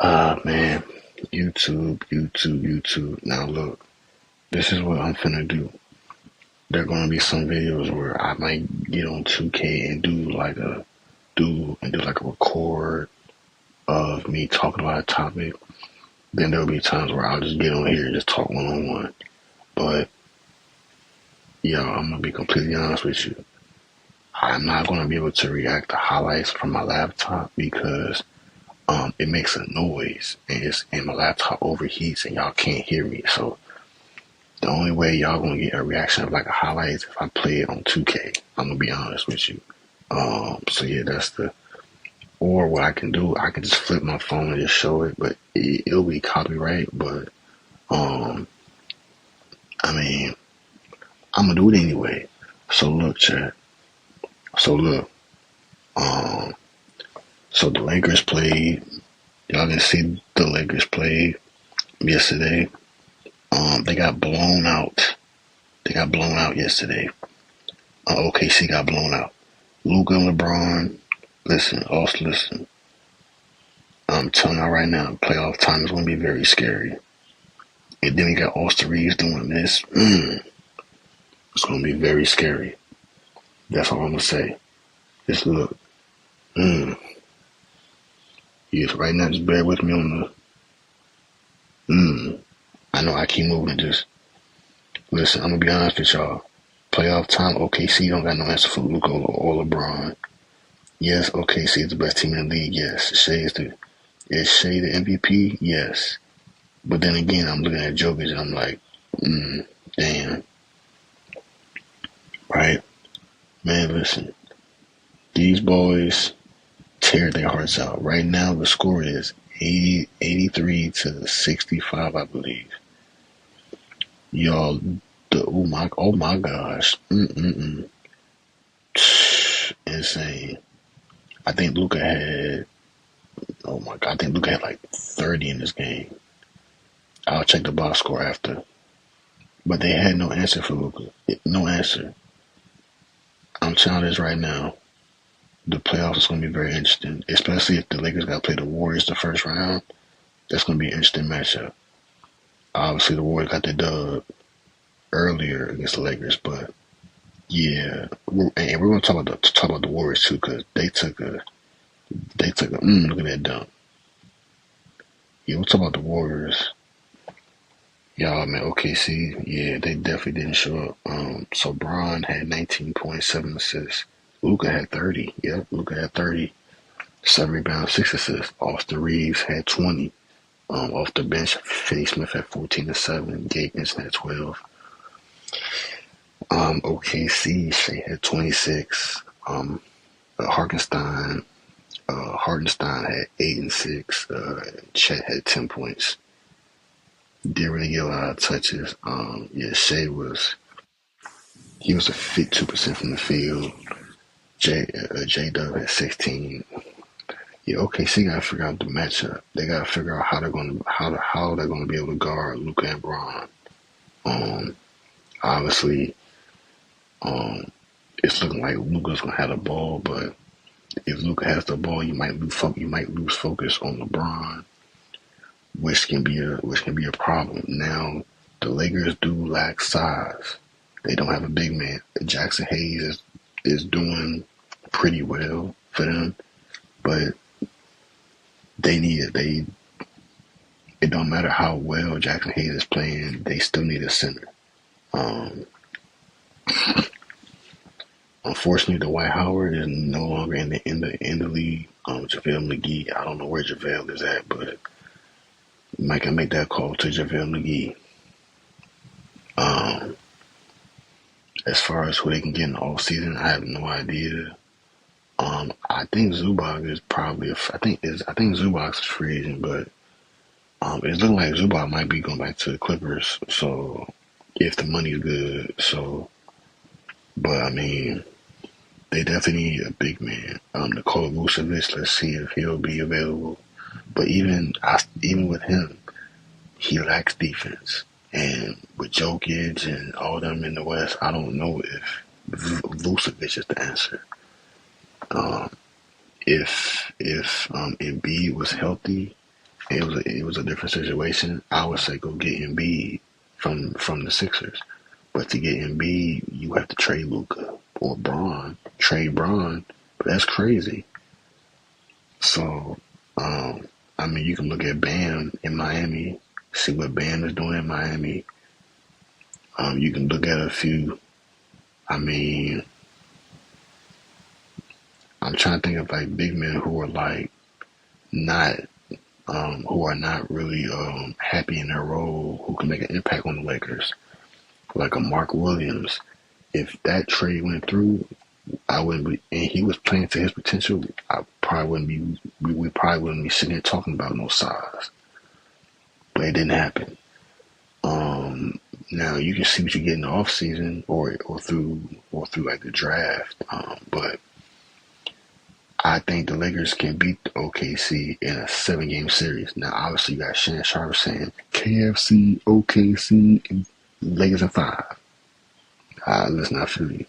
Man, YouTube. Now look, this is what I'm finna do. There are gonna be some videos where I might get on 2K and do like a record of me talking about a topic. Then there'll be times where I'll just get on here and just talk one on one. But yeah, I'm gonna be completely honest with you. I'm not gonna be able to react to highlights from my laptop because it makes a noise and my laptop overheats and y'all can't hear me. So the only way y'all gonna get a reaction of like a highlight is if I play it on 2K. I'm gonna be honest with you. So yeah, that's the. Or what I can do, I can just flip my phone and just show it, but it'll be copyright. But um, I mean, I'm gonna do it anyway. So look, chat. So look. Um, so the Lakers played. Y'all didn't see the Lakers played yesterday. They got blown out. They got blown out yesterday. OKC got blown out. Luka and LeBron, listen, also listen. I'm telling you right now, playoff time is going to be very scary. And then we got Austin Reeves doing this. It's going to be very scary. That's all I'm going to say. Just look. Yes, right now, just bear with me on the. I know I keep moving. Just listen, I'm going to be honest with y'all. Playoff time, OKC don't got no answer for Luka or LeBron. Yes, OKC is the best team in the league. Yes, is Shea the MVP? Yes. But then again, I'm looking at Jokic and I'm like, damn. Right? Man, listen. These boys tear their hearts out. Right now, the score is 83 to 65, I believe. Y'all, oh my gosh. Insane. I think Luka had, oh my God, I think Luka had like 30 in this game. I'll check the box score after. But they had no answer for Luka. No answer. I'm telling this right now. The playoffs is going to be very interesting, especially if the Lakers got to play the Warriors the first round. That's going to be an interesting matchup. Obviously, the Warriors got the dub earlier against the Lakers, but yeah, and we're going to talk about the Warriors too because they took a look at that dunk. Yeah, we'll talk about the Warriors. Y'all, man, OKC, yeah, they definitely didn't show up. So Bron had 19.7 assists. Luka had 30. Yep, Luka had 30. 7 rebounds, 6 assists. Austin Reeves had 20. Off the bench, Finney Smith had 14 and 7. Gabe Vincent had 12. OKC, Shea had 26. Hartenstein had 8 and 6. Chet had 10 points. Didn't really get a lot of touches. Yeah, Shea he was a 52% from the field. J Dub had 16. Yeah, OKC got to figure out the matchup. They got to figure out how they're going to be able to guard Luka and Bron. Obviously, it's looking like Luka's going to have the ball, but if Luka has the ball, you might lose focus on LeBron, which can be a problem. Now, the Lakers do lack size. They don't have a big man. Jackson Hayes is doing pretty well for them, but it don't matter how well Jackson Hayes is playing, they still need a center. Unfortunately, Dwight Howard is no longer in the league. JaVale McGee, I don't know where JaVale is at, but Mike can make that call to JaVale McGee. As far as who they can get in the off season, I have no idea. I think Zubac is probably I think Zubac's a free agent, but it's looking like Zubac might be going back to the Clippers. So if the money's good, but I mean, they definitely need a big man. Nikola Vucevic, let's see if he'll be available. But even with him, he lacks defense. And with Jokic and all them in the West, I don't know if Vucevic is the answer. If Embiid was healthy, it was a different situation. I would say go get Embiid from the Sixers. But to get Embiid, you have to trade Luka or Braun. Trade Braun, but that's crazy. So, I mean, you can look at Bam in Miami, see what Bam is doing in Miami. You can look at a few. I mean, I'm trying to think of like big men who are like not, who are not really happy in their role, who can make an impact on the Lakers, like a Mark Williams. If that trade went through, I wouldn't be, and he was playing to his potential. I probably wouldn't be. We probably wouldn't be sitting here talking about no size, but it didn't happen. Now you can see what you get in the off season or through like the draft. But I think the Lakers can beat OKC in a 7-game series. Now obviously you got Shannon Sharp saying KFC, OKC, and Lakers in 5. Listen, I feel you.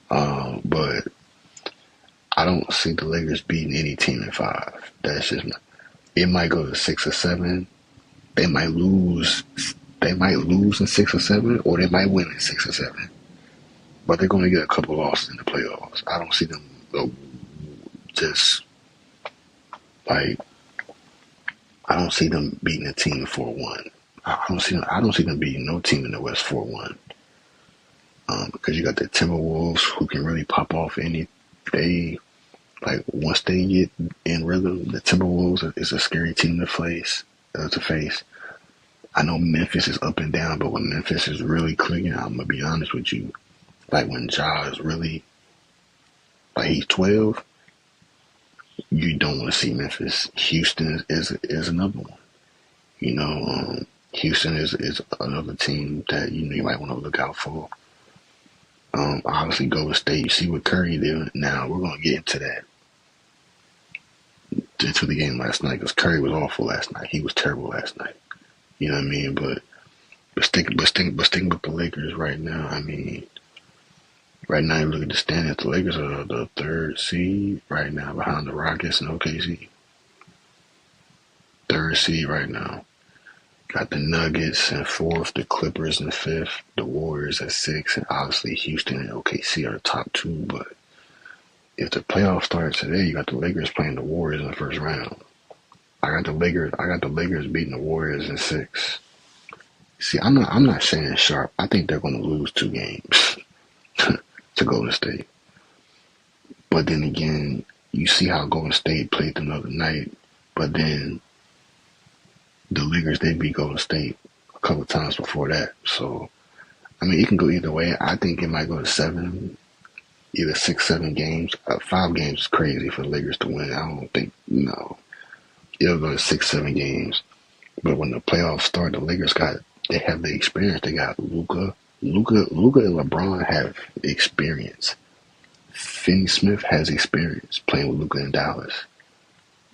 But I don't see the Lakers beating any team in 5. That's just not. It might go to 6 or 7. They might lose. They might lose in 6 or 7, or they might win in 6 or 7. But they're going to get a couple losses in the playoffs. I don't see them just like I don't see them beating a team 4-1. I don't see them beating no team in the West 4-1. Because you got the Timberwolves who can really pop off any they like once they get in rhythm. The Timberwolves is a scary team to face. I know Memphis is up and down, but when Memphis is really clicking, I'm gonna be honest with you. Like when Ja is really like he's 12, you don't want to see Memphis. Houston is another one. You know, Houston is another team that you might want to look out for. Obviously, Golden State. You see what Curry did. Now we're gonna get into the game last night because Curry was awful last night. He was terrible last night. You know what I mean? But sticking with the Lakers right now. I mean, right now you look at the standings. The Lakers are the 3rd seed right now behind the Rockets and OKC. 3rd seed right now. Got the Nuggets in 4th, the Clippers in 5th, the Warriors at 6th, and obviously Houston and OKC are the top 2. But if the playoffs start today, you got the Lakers playing the Warriors in the first round. I got the Lakers beating the Warriors in 6. See, I'm not saying Sharp. I think they're going to lose 2 games to Golden State. But then again, you see how Golden State played them the other night. But then the Lakers, they beat Golden State a couple of times before that. So, I mean, it can go either way. I think it might go to 7, either 6, 7 games. 5 games is crazy for the Lakers to win. I don't think, no. It'll go to 6, 7 games. But when the playoffs start, the Lakers they have the experience. They got Luka. Luka and LeBron have experience. Finney Smith has experience playing with Luka in Dallas.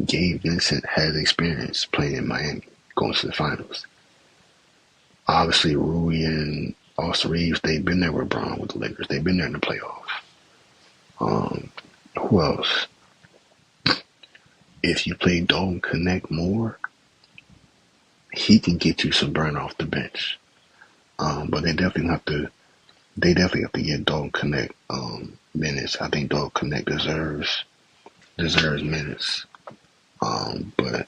Gabe Vincent has experience playing in Miami, going to the finals. Obviously, Rui and Austin Reeves, they've been there with LeBron with the Lakers. They've been there in the playoffs. Who else? If you play Dalton Connect more, he can get you some burn off the bench. But they definitely have to get Dalton Connect minutes. I think Dalton Connect deserves minutes. But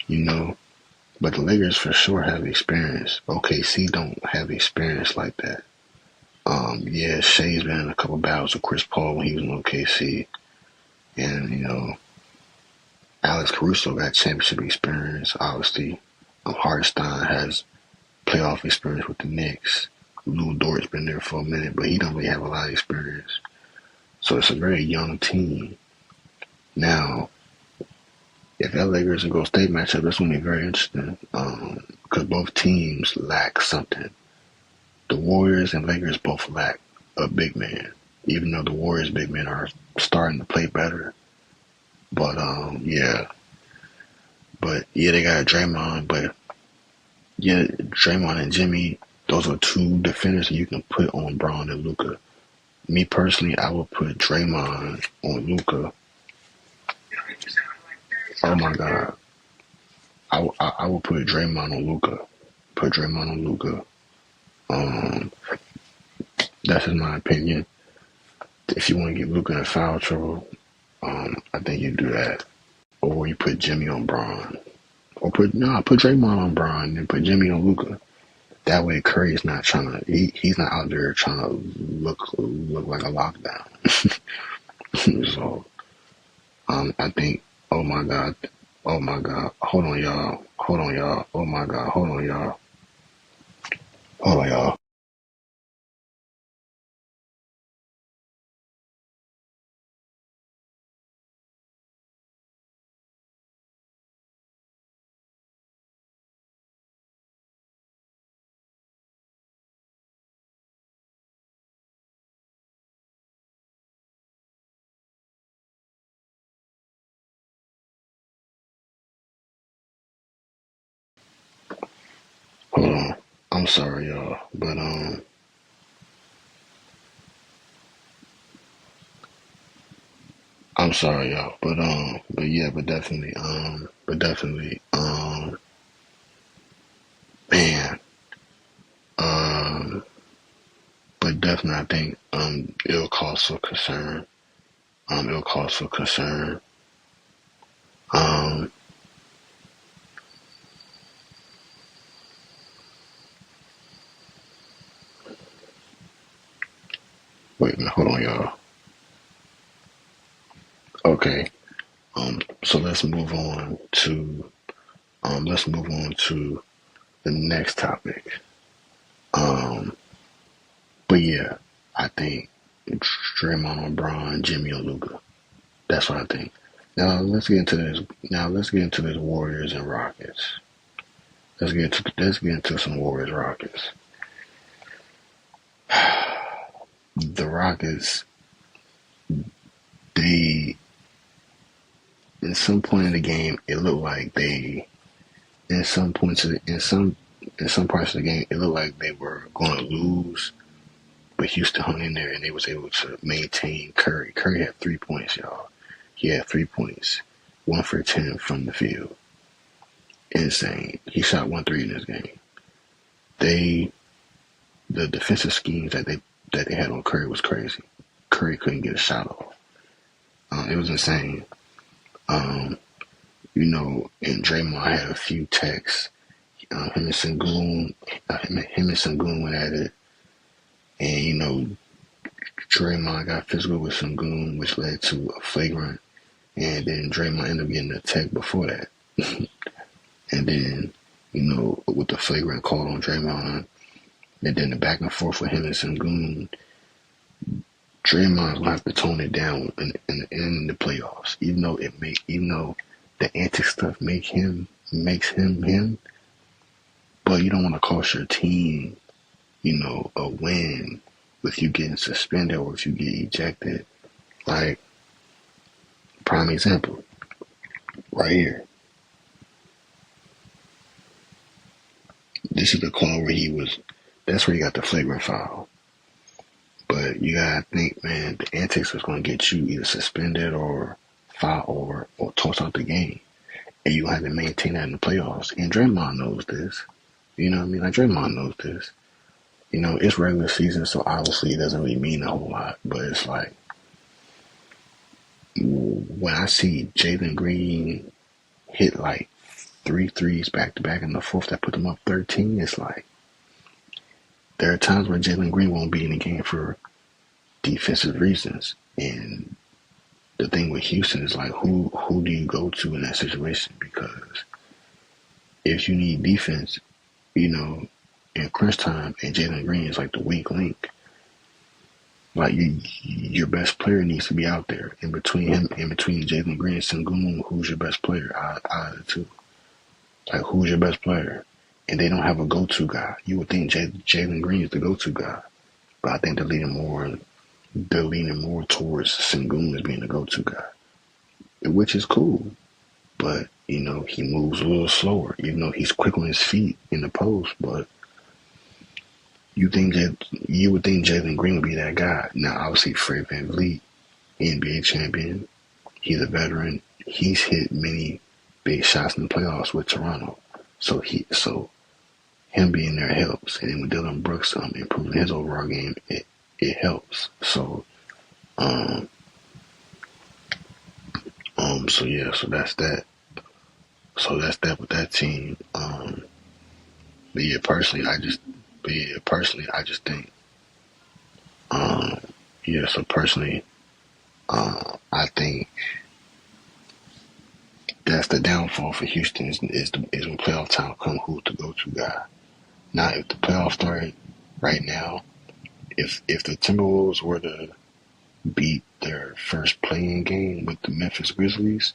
the Lakers for sure have experience. OKC don't have experience like that. Yeah, Shea's been in a couple battles with Chris Paul when he was in OKC, and Alex Caruso got championship experience. Obviously, Hartenstein has playoff experience with the Knicks. Lou Dort's been there for a minute, but he don't really have a lot of experience. So it's a very young team. Now, if that Lakers and Golden State matchup, that's going to be very interesting because both teams lack something. The Warriors and Lakers both lack a big man, even though the Warriors' big men are starting to play better. But, yeah. But, yeah, they got Draymond, but, yeah, Draymond and Jimmy, those are 2 defenders you can put on Braun and Luka. Me personally, I would put Draymond on Luka. Oh my God. I would put Draymond on Luca. Put Draymond on Luca. Um, that's in my opinion. If you want to get Luca in foul trouble, I think you do that. Or you put Jimmy on Braun. Or put Draymond on Braun and put Jimmy on Luca. That way Curry's not trying to he's not out there trying to look like a lockdown. So I think oh my god. Oh my god. Hold on y'all. Hold on y'all. Oh my god. Hold on y'all. Hold on y'all. Hold on. I'm sorry y'all. I'm sorry y'all. But yeah, man, um but definitely I think it'll cause for concern. It'll cause for concern. Um Wait a minute, hold on y'all. Okay. So let's move on to the next topic. Um but yeah, I think Draymond on Braun, Jimmy on Luka. That's what I think. Now let's get into this Warriors and Rockets. Let's get into some Warriors Rockets. The Rockets, they in some point in the game, it looked like they in some points of in some parts of the game, it looked like they were going to lose, but Houston hung in there and they was able to maintain Curry. Curry had 3 points, y'all. He had 3 points, 1 for 10 from the field. Insane. He shot 1 3 in this game. They the defensive schemes that they had on Curry was crazy. Curry couldn't get a shot off. It was insane. Um, and Draymond had a few texts. Him and Sengun went at it, and Draymond got physical with Sengun, which led to a flagrant, and then Draymond ended up getting a tech before that, and then with the flagrant call on Draymond, and then the back and forth with him and Sengun, Draymond's gonna have to tone it down in the playoffs, even though the antic stuff makes him him, but you don't want to cost your team, a win with you getting suspended or if you get ejected. Like prime example, right here. This is the call where he was. That's where he got the flagrant foul. But you gotta think, man, the antics was gonna get you either suspended or foul or tossed out the game, and you have to maintain that in the playoffs. And Draymond knows this. You know what I mean? Like Draymond knows this. It's regular season, so obviously it doesn't really mean a whole lot. But it's like when I see Jalen Green hit like 3 threes back to back in the fourth that put them up 13, it's like there are times where Jalen Green won't be in the game for defensive reasons. And the thing with Houston is like who do you go to in that situation? Because if you need defense, in crunch time, and Jalen Green is like the weak link. Like your best player needs to be out there. In between Jalen Green and Sengun, who's your best player out of the two? Like who's your best player? And they don't have a go-to guy. You would think Jalen Green is the go-to guy, but I think they're leaning more towards Sengun as being the go-to guy, which is cool. But he moves a little slower, even though he's quick on his feet in the post. But you would think Jalen Green would be that guy. Now, obviously, Fred VanVleet, NBA champion, he's a veteran. He's hit many big shots in the playoffs with Toronto. So him being there helps, and then with Dylan Brooks improving his overall game, it helps. Um, so yeah, so that's that. So that's that with that team. But yeah, personally, I just think, um, yeah. So personally, I think that's the downfall for Houston is when playoff time come, who's the go-to guy. Now, if the playoffs start right now, if the Timberwolves were to beat their first playing game with the Memphis Grizzlies,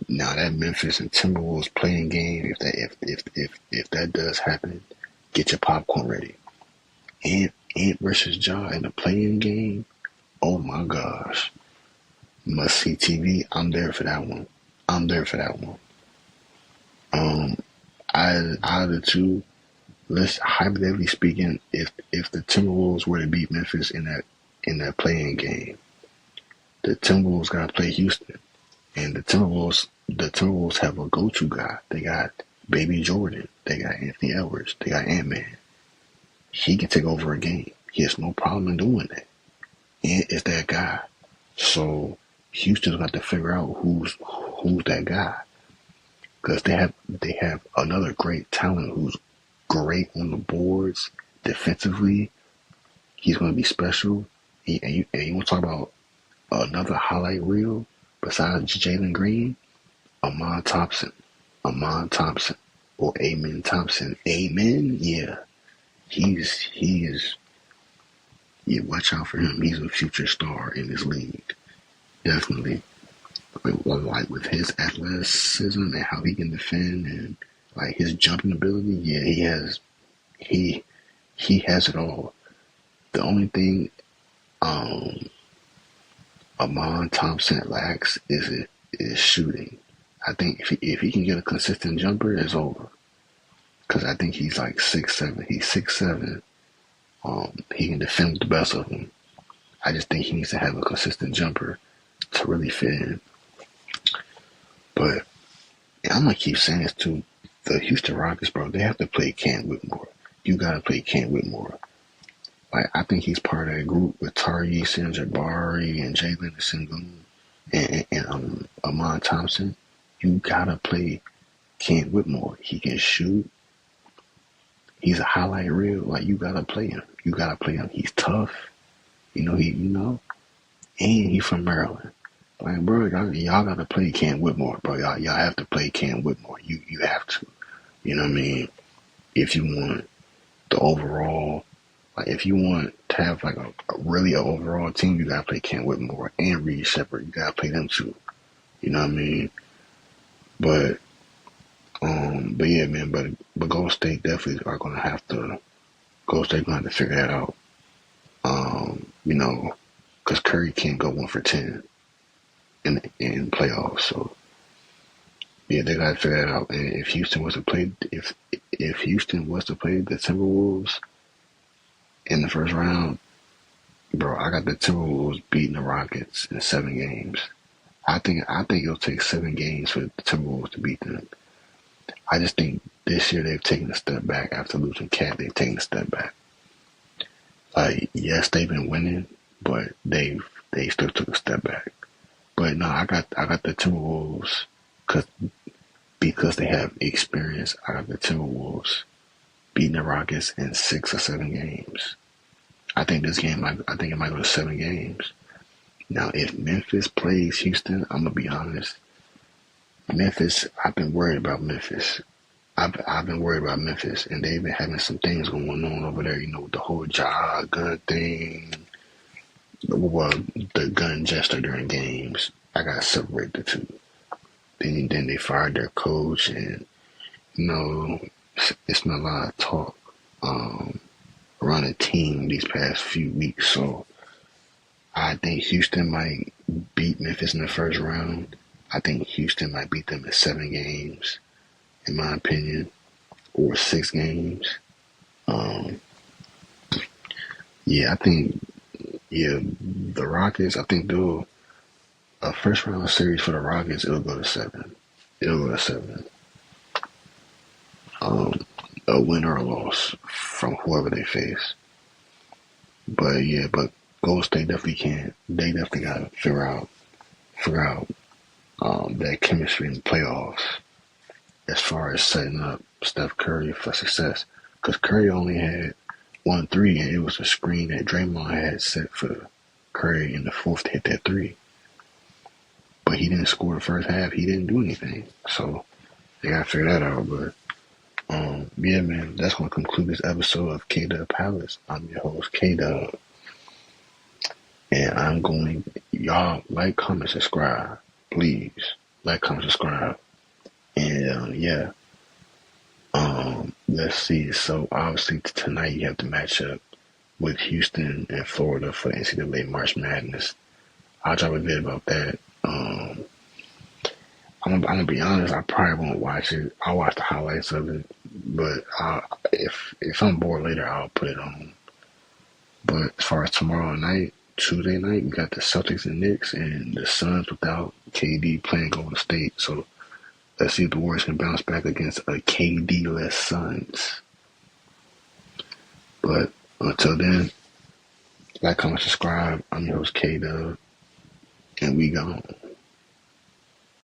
now that Memphis and Timberwolves playing game, if that does happen, get your popcorn ready. Ant versus Ja in the playing game, oh my gosh, must see TV. I'm there for that one. I'm there for that one. Um, out of the two, let's hypothetically speaking, if the Timberwolves were to beat Memphis in that playing game, the Timberwolves got to play Houston, and the Timberwolves have a go-to guy. They got Baby Jordan. They got Anthony Edwards. They got Ant-Man. He can take over a game. He has no problem in doing that. And it's that guy. So Houston's got to figure out who's that guy, because they have another great talent who's great on the boards defensively. He's going to be special. And you want to talk about another highlight reel besides Jalen Green? Amon Thompson. Amon Thompson. Or Amen Thompson. Amen? Yeah. He is, yeah, watch out for him. He's a future star in this league. Definitely. Like with his athleticism and how he can defend and like his jumping ability, yeah, he has it all. The only thing um Amon Thompson lacks is shooting. I think if he can get a consistent jumper, it's over. Because I think he's like 6'7". He's 6'7". He can defend the best of them. I just think he needs to have a consistent jumper to really fit in. But and I'm gonna keep saying this too. The Houston Rockets, bro, they have to play Cam Whitmore. You gotta play Cam Whitmore. Like I think he's part of that group with Tyrese and Jabari and Jalen Sengun and Amon Thompson. You gotta play Cam Whitmore. He can shoot. He's a highlight reel. Like you gotta play him. You gotta play him. He's tough. And he's from Maryland. Like, bro, y'all gotta play Cam Whitmore, bro. Y'all have to play Cam Whitmore. You have to. You know what I mean? If you want the overall, like if you want to have like a really overall team, you gotta play Cam Whitmore and Reed Shepherd. You gotta play them too. You know what I mean? But yeah, man. But Golden State definitely are gonna have to. Golden State gonna have to figure that out. You know, because Curry can't go 1 for 10 in playoffs. So yeah, they gotta figure that out. And if Houston was to play, if Houston was to play the Timberwolves in the first round, bro, I got the Timberwolves beating the Rockets in 7 games. I think it'll take 7 games for the Timberwolves to beat them. I just think this year they've taken a step back after losing Cat. They've taken a step back. Like yes, they've been winning, but they still took a step back. But no, I got the Timberwolves because they have experience. I got the Timberwolves beating the Rockets in 6 or 7 games. I think it might go to 7 games. Now, if Memphis plays Houston, I'm gonna be honest. Memphis, I've been worried about Memphis. I've been worried about Memphis, and they've been having some things going on over there. You know, with the whole gun thing. Well, the gun gesture during games. I gotta separate the two. Then they fired their coach, and you know, it's been a lot of talk around the team these past few weeks. So I think Houston might beat Memphis in the first round. I think Houston might beat them in 7 games, in my opinion, or 6 games. Um, yeah, the Rockets. I think they'll a first round series for the Rockets. It'll go to 7. It'll go to 7. Um, a win or a loss from whoever they face. But yeah, but Golden State definitely can't. They definitely gotta figure out that chemistry in the playoffs as far as setting up Steph Curry for success. Because Curry only had 1 3, and it was a screen that Draymond had set for Curry in the fourth to hit that three. But he didn't score the first half. He didn't do anything. So they gotta figure that out. But yeah, man, that's gonna conclude this episode of K Dub Palace. I'm your host, K Dub, and I'm going. Y'all like, comment, subscribe, please. Like, comment, subscribe, and yeah. Let's see. So obviously tonight you have the matchup with Houston and Florida for the NCAA March Madness. I'll drop a bit about that. I'm gonna be honest. I probably won't watch it. I'll watch the highlights of it, but if I'm bored later, I'll put it on. But as far as tomorrow night, Tuesday night, we got the Celtics and Knicks, and the Suns without KD playing Golden State. So let's see if the Warriors can bounce back against a KD-less Suns. But until then, like, comment, subscribe. I'm your host, K Dub, and we gone.